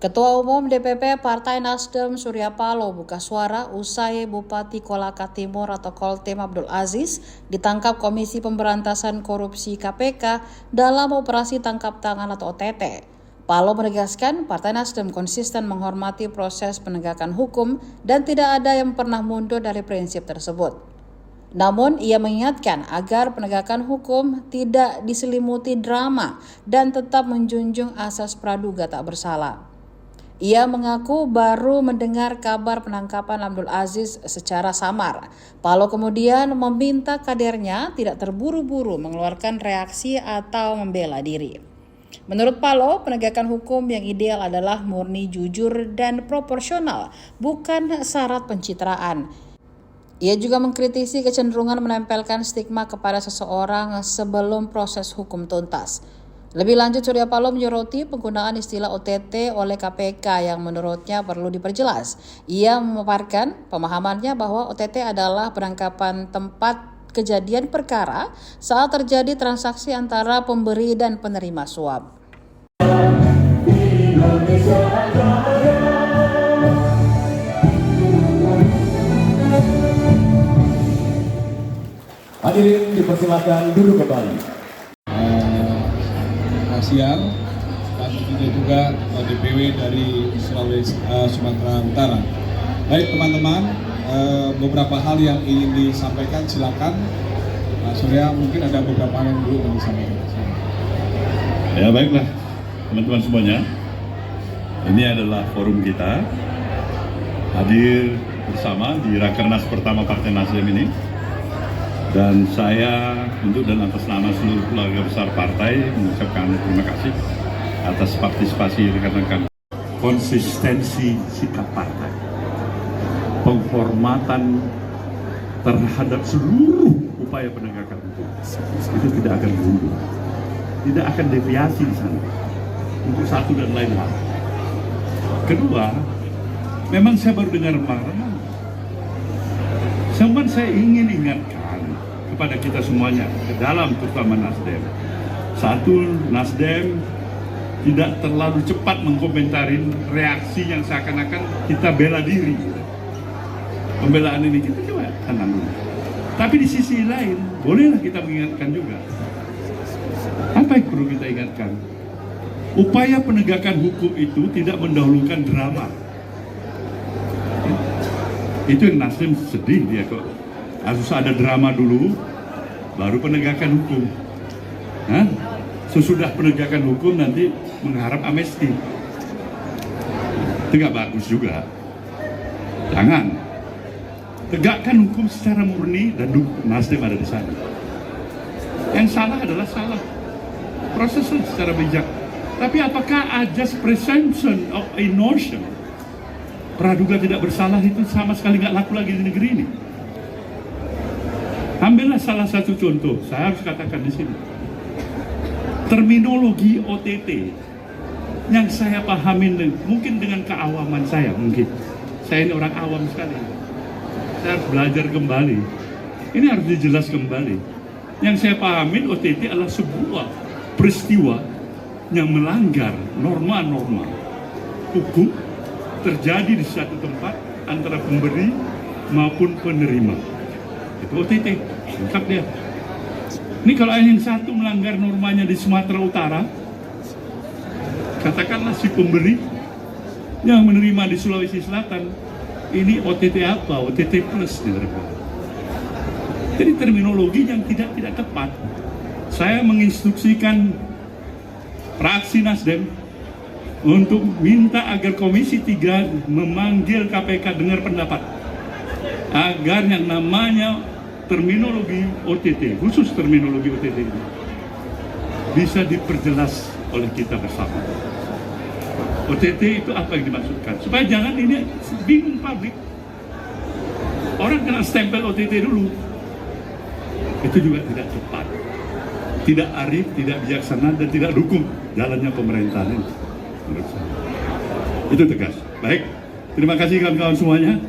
Ketua Umum DPP Partai Nasdem Surya Paloh buka suara usai Bupati Kolaka Timur atau Koltim Abdul Aziz ditangkap Komisi Pemberantasan Korupsi KPK dalam operasi tangkap tangan atau OTT. Paloh menegaskan Partai Nasdem konsisten menghormati proses penegakan hukum dan tidak ada yang pernah mundur dari prinsip tersebut. Namun ia mengingatkan agar penegakan hukum tidak diselimuti drama dan tetap menjunjung asas praduga tak bersalah. Ia mengaku baru mendengar kabar penangkapan Abdul Aziz secara samar. Paloh kemudian meminta kadernya tidak terburu-buru mengeluarkan reaksi atau membela diri. Menurut Paloh, penegakan hukum yang ideal adalah murni jujur dan proporsional, bukan syarat pencitraan. Ia juga mengkritisi kecenderungan menempelkan stigma kepada seseorang sebelum proses hukum tuntas. Lebih lanjut, Surya Paloh menyoroti penggunaan istilah OTT oleh KPK yang menurutnya perlu diperjelas. Ia memaparkan pemahamannya bahwa OTT adalah penangkapan tempat kejadian perkara saat terjadi transaksi antara pemberi dan penerima suap. Hadirin dipersilakan duduk kembali. Siang, dan juga DPW dari Sumatera Utara. Baik teman-teman, beberapa hal yang ingin disampaikan silakan. Surya, mungkin ada beberapa hal yang dulu ingin disampaikan. Ya baiklah teman-teman semuanya, ini adalah forum kita hadir bersama di Rakernas pertama Partai Nasdem ini. Dan saya untuk dan atas nama seluruh keluarga besar partai mengucapkan terima kasih atas partisipasi rekan-rekan. Konsistensi sikap partai, penghormatan terhadap seluruh upaya penegakan hukum itu tidak akan mundur, tidak akan deviasi di sana untuk satu dan lain hal. Kedua, memang saya baru dengar kemarin, cuman saya ingin ingatkan kepada kita semuanya, ke dalam terutama Nasdem. Satu, Nasdem tidak terlalu cepat mengkomentarin reaksi yang seakan-akan kita bela diri. Pembelaan ini kita coba tenang dulu. Tapi di sisi lain, bolehlah kita mengingatkan juga. Apa yang perlu kita ingatkan? Upaya penegakan hukum itu tidak mendahulukan drama. Itu yang Nasdem sedih dia kok. Harus ada drama dulu, baru penegakan hukum. Sesudah penegakan hukum nanti mengharap amnesti. Itu nggak bagus juga. Jangan. Tegakkan hukum secara murni dan Nasdem ada di sana. Yang salah adalah salah. Prosesnya secara bijak. Tapi apakah ajas presumption of innocence, praduga tidak bersalah itu sama sekali nggak laku lagi di negeri ini? Ambillah salah satu contoh, saya harus katakan di sini. Terminologi OTT yang saya pahamin mungkin dengan keawaman saya, mungkin. Saya ini orang awam sekali. Saya harus belajar kembali. Ini harus dijelas kembali. Yang saya pahamin OTT adalah sebuah peristiwa yang melanggar norma-norma hukum terjadi di satu tempat antara pemberi maupun penerima. Itu OTT, lengkap dia. Ini kalau yang satu melanggar normanya di Sumatera Utara, katakanlah si pemberi yang menerima di Sulawesi Selatan, ini OTT apa? OTT plus. Jadi terminologi yang tidak tepat. Saya menginstruksikan fraksi Nasdem untuk minta agar Komisi 3 memanggil KPK dengar pendapat, agar yang namanya terminologi OTT, khusus terminologi OTT ini, bisa diperjelas oleh kita bersama. OTT itu apa yang dimaksudkan? Supaya jangan ini bingung publik. Orang kena stempel OTT dulu. Itu juga tidak tepat. Tidak arif, tidak bijaksana, dan tidak dukung jalannya pemerintahan ini. Menurut saya. Itu tegas. Baik, terima kasih kawan-kawan semuanya.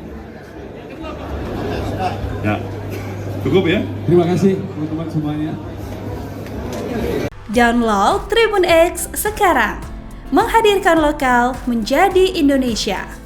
Ya, cukup ya. Terima kasih teman-teman semuanya. Download Tribun X sekarang, Menghadirkan lokal menjadi Indonesia.